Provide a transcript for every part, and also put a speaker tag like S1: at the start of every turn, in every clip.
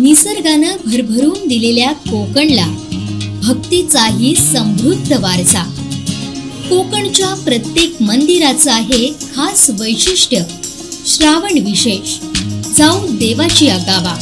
S1: निसर्गानं भरभरून दिलेल्या कोकणला भक्तीचाही समृद्ध वारसा. कोकणच्या प्रत्येक मंदिराचं आहे खास वैशिष्ट्य. श्रावण विशेष, जाऊ देवाची आगावा.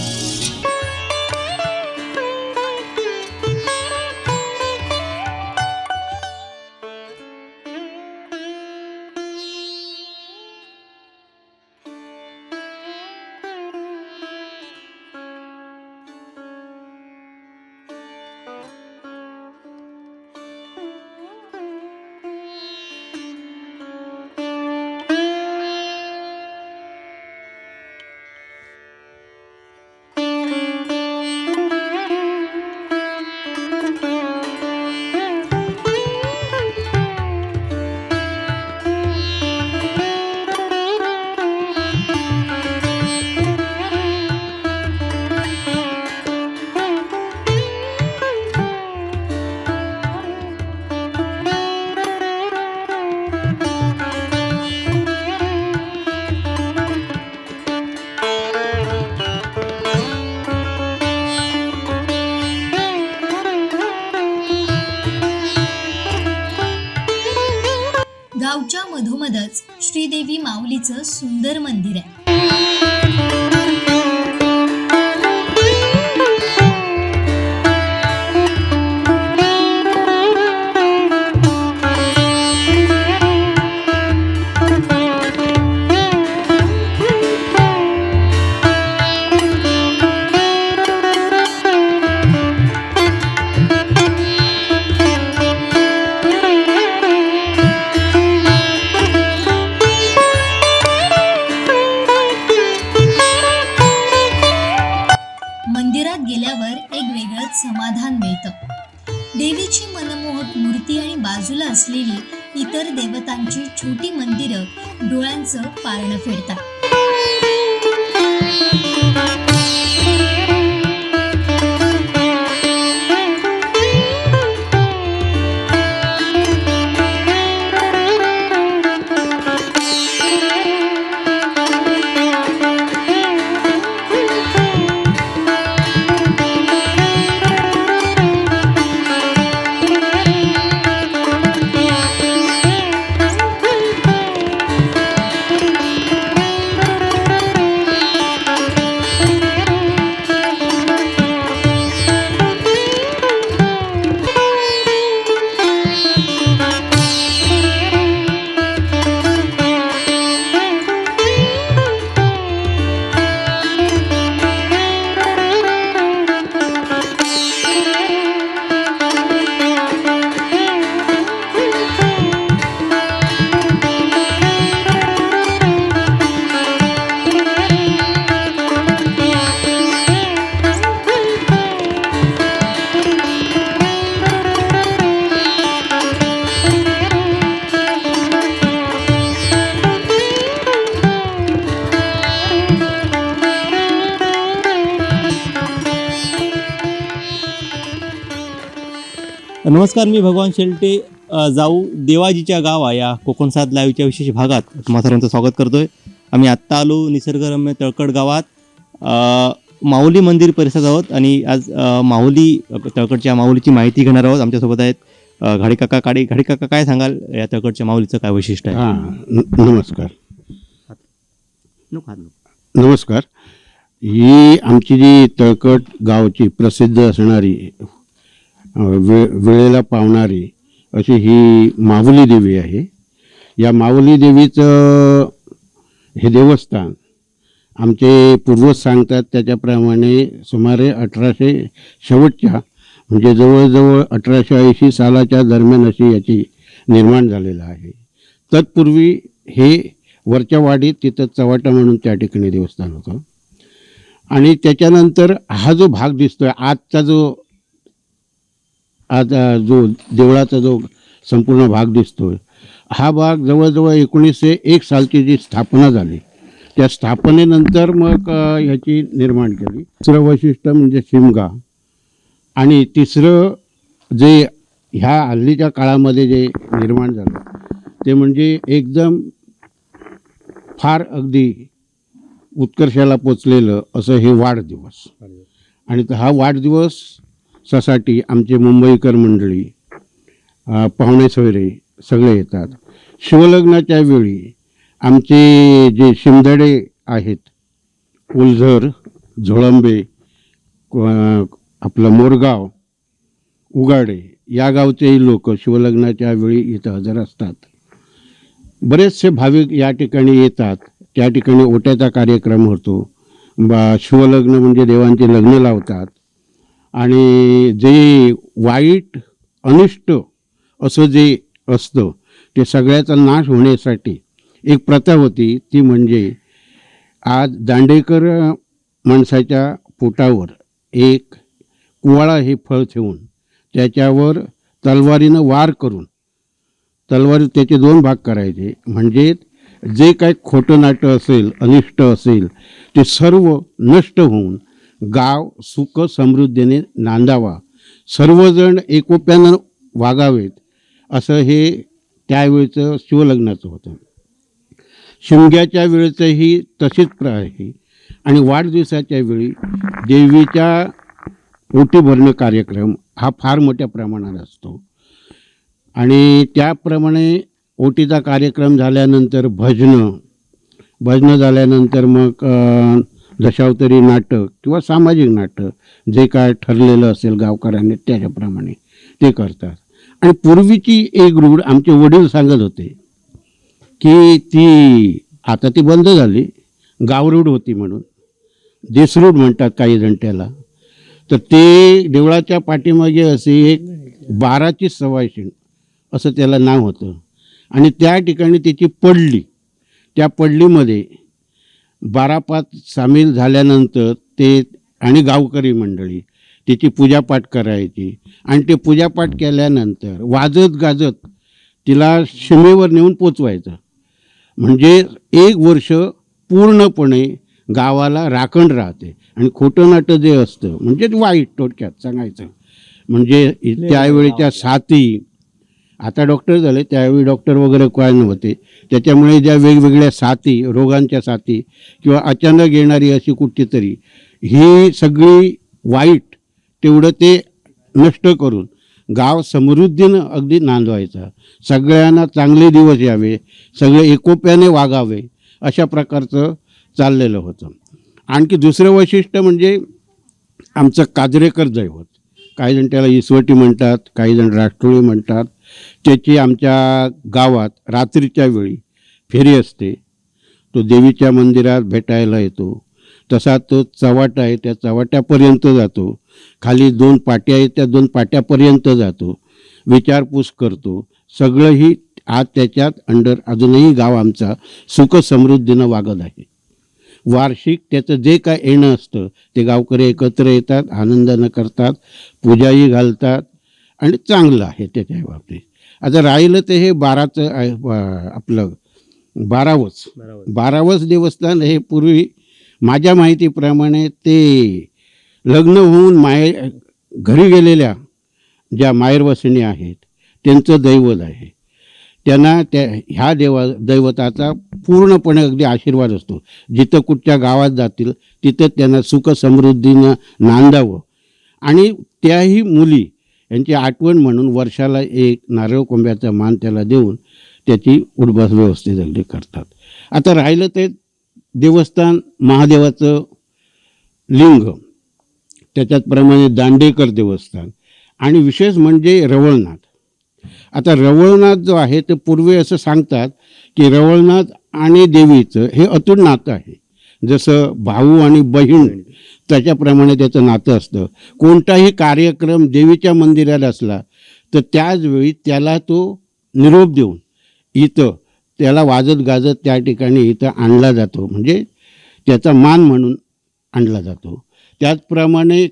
S1: गावच्या मधोमधच श्रीदेवी माऊलीचं सुंदर मंदिर आहे. मंदिरात गेल्यावर एक वेगळंच समाधान मिळतं. देवीची मनमोहक मूर्ती आणि बाजूला असलेली इतर देवतांची छोटी मंदिरं डोळ्यांचं पारणं फेडतात.
S2: नमस्कार, मी भगवान शेलटे. जाऊ देवाजीच्या गावा या कोकणसाद लाईव्हच्या विशेष भागात तुम्हा सर्वांचं स्वागत करतोय. आम्ही आत्ता आलो निसर्गरम्य तळकट गावात माऊली मंदिर परिसरात आहोत आणि आज तळकटच्या माऊलीची माहिती घेणार आहोत. आमच्यासोबत आहेत घाडीकाका. घाडीकाका, काय सांगाल या तळकटच्या माऊलीचं काय वैशिष्ट्य आहे?
S3: नमस्कार. ही आमची जी तळकट गावची प्रसिद्ध असणारी वेळेला पावणारी अशी ही माऊली देवी आहे. या माऊली देवीचं हे देवस्थान आमचे पूर्वज सांगतात त्याच्याप्रमाणे सुमारे 1800 शेवटच्या म्हणजे जवळजवळ 1880 सालाच्या दरम्यान अशी याची निर्माण झालेलं आहे. तत्पूर्वी हे वरच्या वाडीत तिथं चव्हाटा म्हणून त्या ठिकाणी देवस्थान होतं आणि त्याच्यानंतर हा जो भाग दिसतोय आजचा जो देवळाचा जो संपूर्ण भाग दिसतोय हा भाग जवळजवळ 1901 सालची जी स्थापना झाली त्या स्थापनेनंतर मग ह्याची निर्माण केली. दुसरं वैशिष्ट्य म्हणजे शिमगा आणि तिसरं जे ह्या हल्लीच्या काळामध्ये जे निर्माण झालं ते म्हणजे एकदम फार अगदी उत्कर्षाला पोचलेलं असं हे वाढदिवस. आणि हा वाढदिवसासाठी आमचे मुंबईकर मंडळी, पाहुणे सोयरे सगळे येतात. शिवलग्नाच्या वेळी आमचे जे शिंदडे आहेत, उलझर, झोळंबे, आपलं मोरगाव, उगाडे या गावचेही लोक शिवलग्नाच्या वेळी इथं हजर असतात. बरेचसे भाविक या ठिकाणी येतात. त्या ठिकाणी ओट्याचा कार्यक्रम होतो. शिवलग्न म्हणजे देवांचे लग्न लावतात. आणि जे वाईट अनिष्ट असं जे असतं ते सगळ्याचा नाश होण्यासाठी एक प्रथा होती. ती म्हणजे आज दांडेकर माणसाच्या पोटावर एक कुवाळा हे फळ ठेवून त्याच्यावर तलवारीनं वार करून तलवारी त्याचे 2 भाग करायचे. म्हणजे जे काही खोटं नाटं असेल, अनिष्ट असेल ते सर्व नष्ट होऊन गाव सुख समृद्धीने नांदावा, सर्वजण एकोप्यानं वागावेत, असं हे त्यावेळचं शिवलग्नाचं होतं. शिमग्याच्या वेळेचंही तशीच आहे. आणि वाढदिवसाच्या वेळी देवीच्या ओटी भरणं कार्यक्रम हा फार मोठ्या प्रमाणात असतो. आणि त्याप्रमाणे ओटीचा कार्यक्रम झाल्यानंतर भजनं झाल्यानंतर मग दशावतारी नाटक किंवा सामाजिक नाटक जे काय ठरलेलं असेल गावकऱ्यांनी त्याच्याप्रमाणे ते करतात. आणि पूर्वीची एक रूढ आमचे वडील सांगत होते की ती आता ती बंद झाली, गावरूढ होती म्हणून, देसरूढ म्हणतात काही जण त्याला. तर ते देवळाच्या पाठीमागे असे एक 12ची सवायशीण असं त्याला नाव होतं. आणि त्या ठिकाणी त्याची पडली, त्या पडलीमध्ये 12 सामील झाल्यानंतर ते आणि गावकरी मंडळी त्याची पूजापाठ करायची. आणि ते पूजापाठ केल्यानंतर वाजत गाजत तिला सीमेवर नेऊन पोचवायचं. म्हणजे 1 वर्ष पूर्णपणे गावाला राखण राहते. आणि खोटं नाटं जे असतं म्हणजे वाईट थोडक्यात सांगायचं म्हणजे त्यावेळेच्या साथी, आता डॉक्टर झाले, त्यावेळी डॉक्टर वगैरे काय नव्हते, त्याच्यामुळे ज्या वेगवेगळ्या साथी, रोगांच्या साथी किंवा अचानक येणारी अशी कुठची तरी ही सगळी वाईट तेवढं ते नष्ट करून गाव समृद्धीनं अगदी नांदवायचा. सगळ्यांना चांगले दिवस यावे, सगळे एकोप्याने वागावे, अशा प्रकारचं चाललेलं होतं. आणखी दुसरं वैशिष्ट्य म्हणजे आमचं काजरेकर दैवत, काही जण त्याला इसवटी म्हणतात, काही जण राष्ट्रोळी म्हणतात. त्याची आमच्या गावात रात्रीच्या वेळी फेरी असते. तो देवीच्या मंदिरात भेटायला येतो. तसा तो चव्हाटा आहे, त्या चव्हाट्यापर्यंत जातो. खाली 2 पाट्या आहेत, त्या 2 पाट्यापर्यंत जातो, विचारपूस करतो. सगळंही आज त्याच्यात अंडर अजूनही गाव आमचा सुख समृद्धीनं वागत आहे. वार्षिक त्याचं जे काय येणं असतं ते गावकरी एकत्र येतात, आनंदानं करतात, पूजाही घालतात आणि चांगलं आहे त्याच्या बाबतीत. आता राहिलं ते हे 12चं आहे, आपलं 12वंच देवस्थान. हे पूर्वी माझ्या माहितीप्रमाणे ते लग्न होऊन घरी गेलेल्या ज्या माहेरवासिनी आहेत त्यांचं दैवत आहे. त्यांना ह्या दैवताचा पूर्णपणे अगदी आशीर्वाद असतो. जिथं कुठच्या गावात जातील तिथं त्यांना सुख समृद्धीनं नांदावं. आणि त्याही मुली यांची आठवण म्हणून वर्षाला एक नारळ कोंब्याचा मान त्याला देऊन त्याची उठबस व्यवस्थित अगदी करतात. आता राहिलं ते देवस्थान, महादेवाचं लिंग, त्याच्याचप्रमाणे दांडेकर देवस्थान आणि विशेष म्हणजे रवळनाथ. आता रवळनाथ जो आहे ते पूर्वी असं सांगतात की रवळनाथ आणि देवीचं हे अतूट नातं आहे. जसं भाऊ आणि बहीण त्याच्याप्रमाणे त्याचं नातं असतं. कोणताही कार्यक्रम देवीच्या मंदिरात असला तर त्याच वेळी त्याला तो निरोप देऊन इथं त्याला वाजत गाजत त्या ठिकाणी इथं आणला जातो, म्हणजे त्याचा मान म्हणून आणला जातो. त्याचप्रमाणे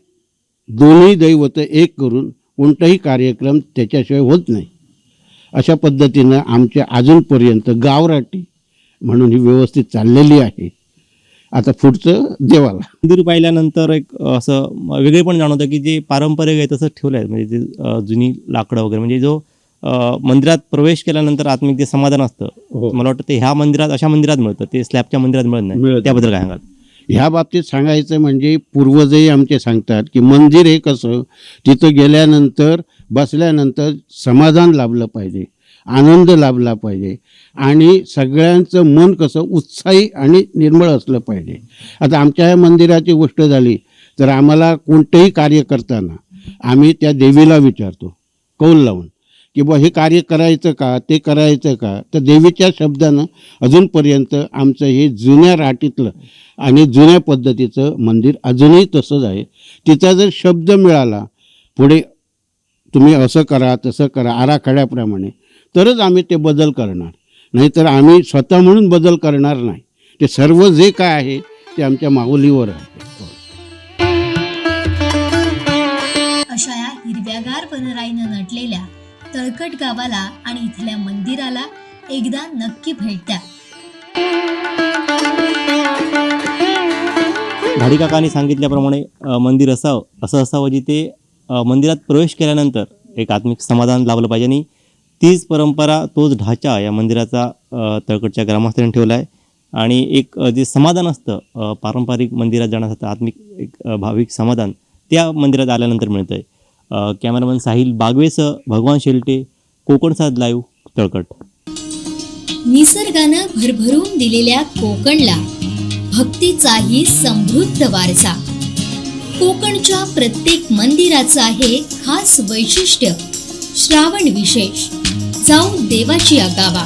S3: दोन्ही दैवत एक करून कोणताही कार्यक्रम त्याच्याशिवाय होत नाही. अशा पद्धतीनं आमच्या अजूनपर्यंत गावराटी म्हणून ही व्यवस्थित चाललेली आहे. आता पुढचं देवाला
S2: मंदिर पाहिल्यानंतर एक असं वेगळे पण जाणवतं की जे पारंपरिक आहे तसं ठेवलं आहे. म्हणजे जे जुनी लाकडं वगैरे, म्हणजे जो मंदिरात प्रवेश केल्यानंतर आत्मिक जे समाधान असतं, मला वाटतं ते ह्या मंदिरात, अशा मंदिरात मिळतं, ते स्लॅबच्या मंदिरात मिळत नाही. त्याबद्दल काय सांगाल?
S3: ह्या बाबतीत सांगायचं म्हणजे पूर्वजही आमचे सांगतात की मंदिर हे कसं, तिथं गेल्यानंतर बसल्यानंतर समाधान लाभलं पाहिजे, आनंद लाभला पाहिजे आणि सगळ्यांचं मन कसं उत्साही आणि निर्मळ असलं पाहिजे. आता आमच्या ह्या मंदिराची गोष्ट झाली तर आम्हाला कोणतंही कार्य करताना आम्ही त्या देवीला विचारतो कौल लावून की बा हे कार्य करायचं का, ते करायचं का. तर देवीच्या शब्दानं अजूनपर्यंत आमचं हे जुन्या राटीतलं आणि जुन्या पद्धतीचं मंदिर अजूनही तसंच आहे. तिचा जर शब्द मिळाला पुढे तुम्ही असं करा तसं करा आराखड्याप्रमाणे, तरच आम्ही ते बदल करणार, नाहीतर आम्ही स्वतः म्हणून बदल करणार नाही. ते सर्व जे काय आहे ते आमच्या माऊलीवर आहे.
S1: अशा या हिरव्यागार वनराईनं नटलेल्या तळकट गावाला आणि इथल्या मंदिराला एकदा नक्की भेट द्या.
S2: धाडीकाकांनी सांगितल्याप्रमाणे मंदिर असं असावं जिथे मंदिरात प्रवेश केल्यानंतर एक आत्मिक समाधान लाभलं पाहिजे आणि तीच परंपरा, तोच ढाचा या मंदिराचा तळकटच्या ग्रामस्थांनी ठेवला आहे. आणि एक जे समाधान असतं पारंपरिक मंदिरात जाण्यासाठी आत्मिक एक भाविक समाधान त्या मंदिरात आल्यानंतर मिळतं आहे. कॅमेरामन साहिल बागवेसह भगवान शेलटे, कोकणसाद लाईव्ह, तळकट.
S1: निसर्गानं भरभरून दिलेल्या कोकणला भक्तीचाही समृद्ध वारसा. कोकणच्या प्रत्येक मंदिराचं आहे खास वैशिष्ट्य. श्रावण विशेष, जाऊ देवाची गावा.